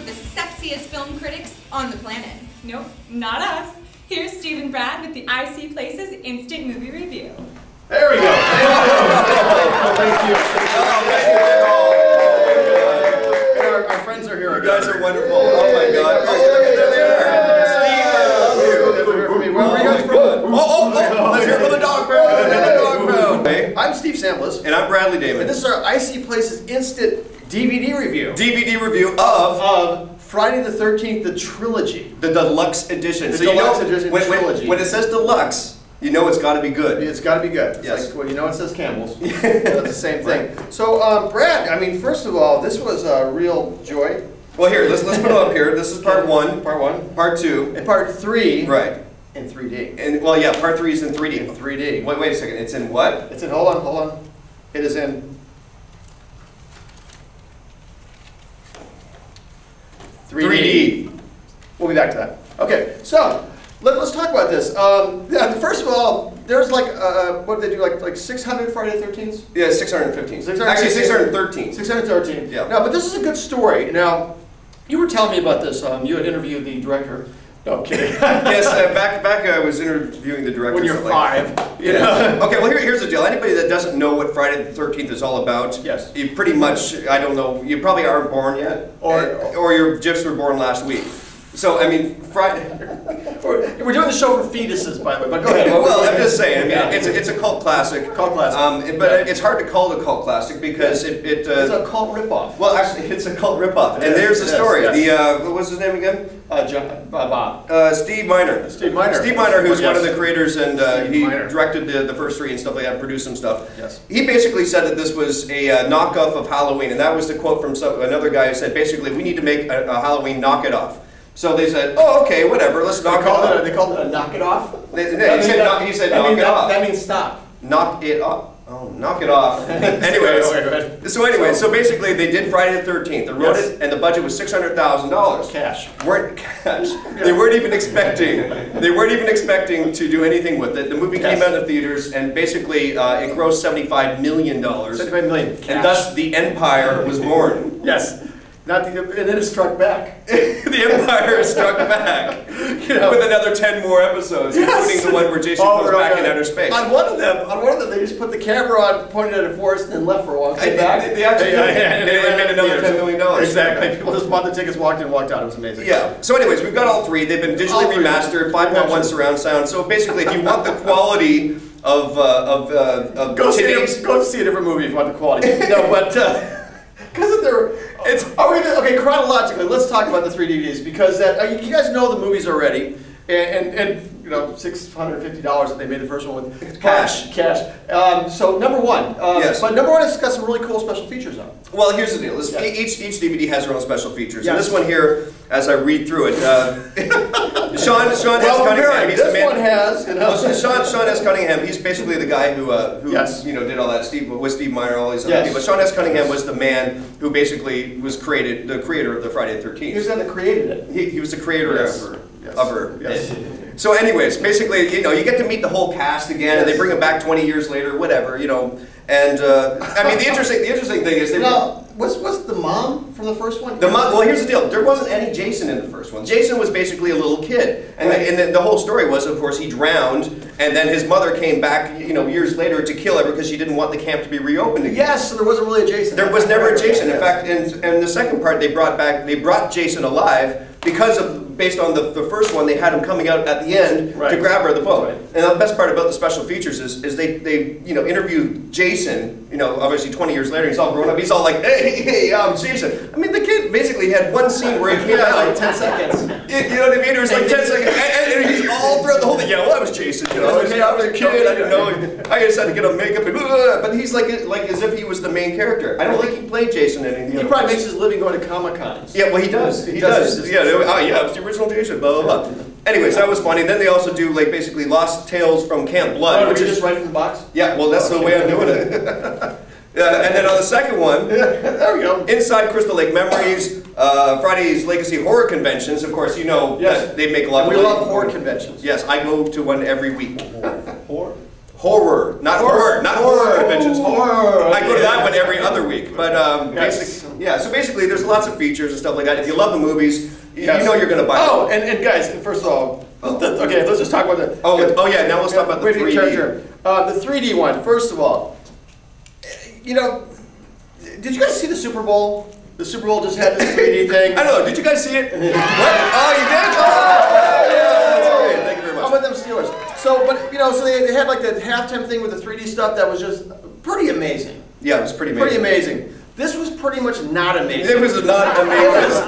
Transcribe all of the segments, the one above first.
of the sexiest film critics on the planet. Nope, not us. Here's Steve and Brad with the I See Places Instant Movie Review. There we go. Thank you. Our friends are here. You guys are wonderful. Oh my God. Oh, look at there. Steve. Where are you guys from? Oh. Let's hear from the dog pound. Hey. I'm Steve Samblis. And I'm Bradley Daymond. And this is our I See Places Instant DVD review. DVD review of Friday the 13th, the trilogy. The deluxe edition. The deluxe edition trilogy. When it says deluxe, you know it's got to be good. It's got to be good. It's yes. like, well, you know it says Campbell's. That's the same thing. Right. So, Brad, I mean, first of all, this was a real joy. Well, here, let's put it up here. This is part one. Part one. Part two. And part three. Right. In 3D. And well, yeah, part three is in 3D. In 3D. Wait a second. It's in what? It's in. Hold on. It is in 3D. We'll be back to that. Okay, so let's talk about this. First of all, there's like what did they do? Like 600 Friday the 13th? Yeah, 615. Actually, 613. 613. Yeah. No, but this is a good story. Now, you were telling me about this. You had interviewed the director. No, I'm kidding. Yes, back I was interviewing the director. When you're 5. You know? Okay, well here's the deal. Anybody that doesn't know what Friday the 13th is all about, yes. You pretty much, I don't know, you probably aren't born yet, or your GIFs were born last week. So, I mean, Friday... We're doing the show for fetuses, by the way, but go ahead. Well, I'm just saying, I mean, it's a cult classic. Cult classic. But it's hard to call it a cult classic because it's a cult ripoff. Well, actually, it's a cult ripoff. And there's the story. Yes. What was his name again? Bob. Steve Miner. Steve Miner. Steve Miner, who's one of the creators, and he Miner. directed the first 3 and stuff like that, produced some stuff. Yes. He basically said that this was a knockoff of Halloween, and that was the quote from another guy who said, basically, we need to make a Halloween knock it off. So they said, oh, okay, whatever, let's knock it off. They called it a knock it off? He said knock it off. That means stop. Knock it off. Oh, knock it off. Anyways, so basically they did Friday the 13th. They wrote it, and the budget was $600,000. Cash. They weren't even expecting. They weren't even expecting to do anything with it. The movie came out of theaters, and basically it grossed $75 million. $75 million. Cash. And thus the empire was born. Yes. And then it struck back. The Empire struck back with another 10 more episodes, including the one where Jason goes back in outer space. On one of them, they just put the camera on, pointed at a forest, and then left for a while. Came back. They actually made another $10 million. Exactly. People just bought the tickets, walked in, walked out. It was amazing. Yeah. So, anyways, we've got all 3. They've been digitally remastered, 5.1 surround sound. So basically, if you want the quality of go see a different movie if you want the quality. No, but because they're. Okay, chronologically, let's talk about the 3 DVDs because you guys know the movies already, and you know $650 that they made the first one with cash. So number one, yes. But number one has got some really cool special features on it. Well, here's the deal. Each DVD has their own special features, and this one here, as I read through it, Sean S. Cunningham. He's the man. One has. Sean S. Cunningham. He's basically the guy who did all that. With Steve Miner, all these other people. Sean S. Cunningham was the man who basically was the creator of the Friday the 13th. He was the one that created it. He was the creator of her. Yes. So, anyways, basically, you get to meet the whole cast again, and they bring it back 20 years later, whatever, And I mean, the interesting thing is was the mom from the first one? Well, here's the deal. There wasn't any Jason in the first one. Jason was basically a little kid, and the whole story was, of course, he drowned, and then his mother came back, years later to kill her because she didn't want the camp to be reopened again. Yes, so there wasn't really a Jason. There was never a Jason. In fact, in the second part, they brought Jason alive because based on the first one, they had him coming out at the end to grab her the boat. Right. And the best part about the special features is they interview Jason, obviously 20 years later, he's all grown up, he's all like, hey, I'm Jason. I mean, the kid basically had one scene where he came out like 10 seconds. You know what I mean? It was like 10 seconds, and he's all throughout the whole thing, I was Jason, I was a kid, I didn't know, I just had to get on makeup, but he's like as if he was the main character. I don't think he played Jason in anything. He probably makes his living going to Comic-Cons. Yeah, well, he does. He does. Yeah, it's the original Jason, blah, blah, blah. Anyways, that was funny. Then they also do, basically Lost Tales from Camp Blood. Which is just right from the box? Yeah, well, that's the way I'm doing it. And then on the second one, there we go. Inside Crystal Lake Memories, Friday's Legacy Horror Conventions. Of course, that they make a lot of money. We love horror conventions. Yes, I go to one every week. horror, not horror conventions. Horror. I go to that one every other week. But so basically, there's lots of features and stuff like that. If you love the movies, you know you're going to buy it. Oh, and guys, first of all, okay, let's just talk about the. Oh yeah, now let's talk about the 3D. The 3D one. First of all, you know, did you guys see the Super Bowl? The Super Bowl just had this 3D thing. I don't know. Did you guys see it? What? Oh, you did? Oh, yeah, that's great. Thank you very much. How about them Steelers? So, but you know, so they had like the halftime thing with the 3D stuff that was just pretty amazing. Yeah, it was pretty amazing. Pretty amazing. This was pretty much not amazing. It was not amazing.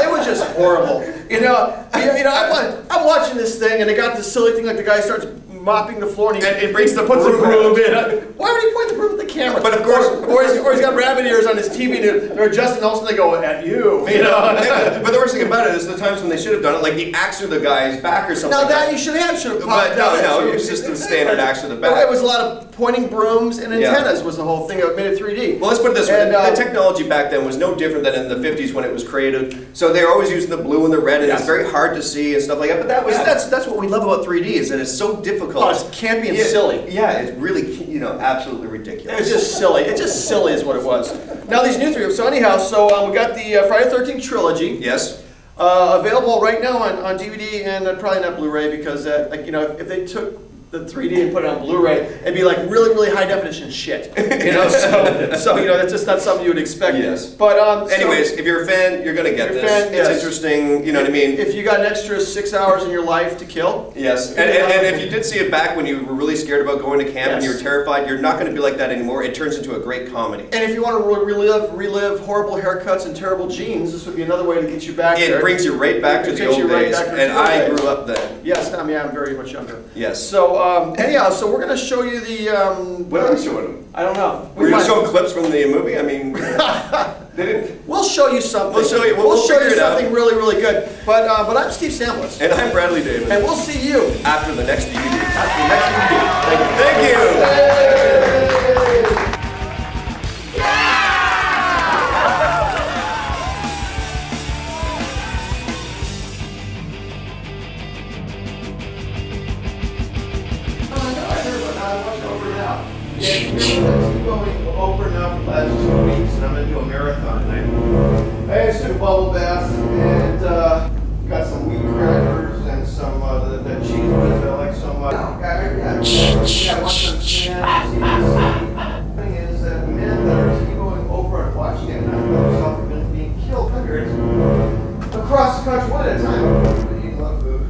It was just horrible. You know, I'm watching this thing, and they got this silly thing like the guy starts mopping the floor, and he brings the puts the broom broom in. Why would he point the broom at the camera? But of course, or he's got rabbit ears on his TV, and they're adjusting, all of a sudden they go at you. You know. But the worst thing about it is the times when they should have done it, like the axe or the guy's back or something. Now like that you should have popped. But no, it was just the standard axe or the back. It was a lot of pointing brooms and antennas was the whole thing that made it 3D. Well, let's put it this way: the technology back then was no different than in the 50s when it was created. So they're always using the blue and the red, and it's very hard to see and stuff like that. But that's what we love about 3D is that it's so difficult. Oh, it's campy and silly. Yeah, it's really absolutely ridiculous. It's just silly. It's just silly is what it was. Now these new 3D. So anyhow, we got the Friday the 13th trilogy. Yes. Available right now on DVD and probably not Blu-ray because if they took the 3D and put it on Blu-ray, it'd be like really, really high definition shit. You know, so that's just not something you would expect. Yes. But anyways, if you're a fan, you're gonna get this. It's interesting. You know what I mean? If you got an extra 6 hours in your life to kill. Yes. And if you did see it back when you were really scared about going to camp and you were terrified, you're not going to be like that anymore. It turns into a great comedy. And if you want to relive horrible haircuts and terrible jeans, this would be another way to get you back there. It brings you right back to the old days. And I grew up then. Yes. I'm very much younger. Yes. So anyhow, so we're going to show you the. What are we showing them? I don't know. We're going to show clips from the movie. I mean, they didn't. We'll show you something. We'll show you. We'll show you something really, really good. But I'm Steve Samblis. And I'm Bradley Daymond. And we'll see you after the next DVD. After the next DVD. Thank you. Yeah, keep going over now for the last 2 weeks, and I'm going to do a marathon tonight. I just took a bubble bath and got some wheat crackers and some the cheese ones I like so much. I want some The thing is that men that are keep going over and watching it, not themselves have been being killed hundreds across the country, one at a time. But eating a lot of food.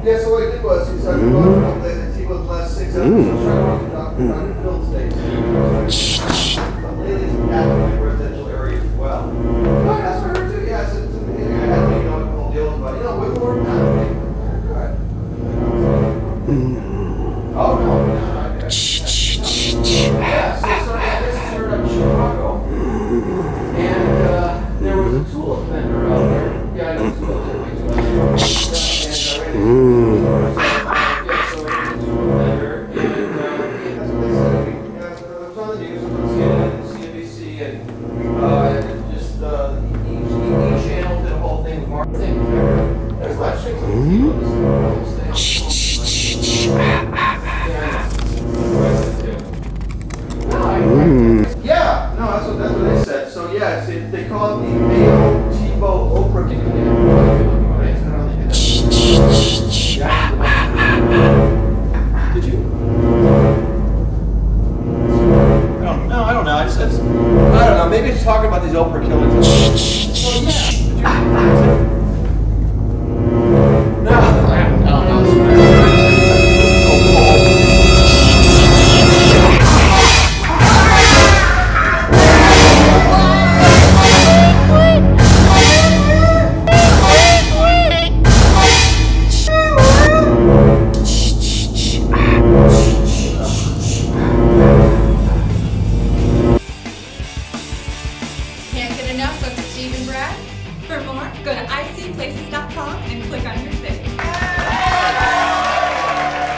Yeah, so what he did was he started going over the last 6 episodes, trying to fill the states. But lately it's happening in residential areas as well. Oh, that's what I heard too. Yeah, I said to me, I don't even know what the whole deal is about. You know, with more now. Oh, no. Yeah, so this started up in Chicago. And there was a tool offender out there. Yeah, I know it's yeah, no, that's what they said. So yeah, they call it the Mayo TiVo Oprah Did you? I don't know. I don't know. Maybe it's talking about these Oprah killings. So yeah.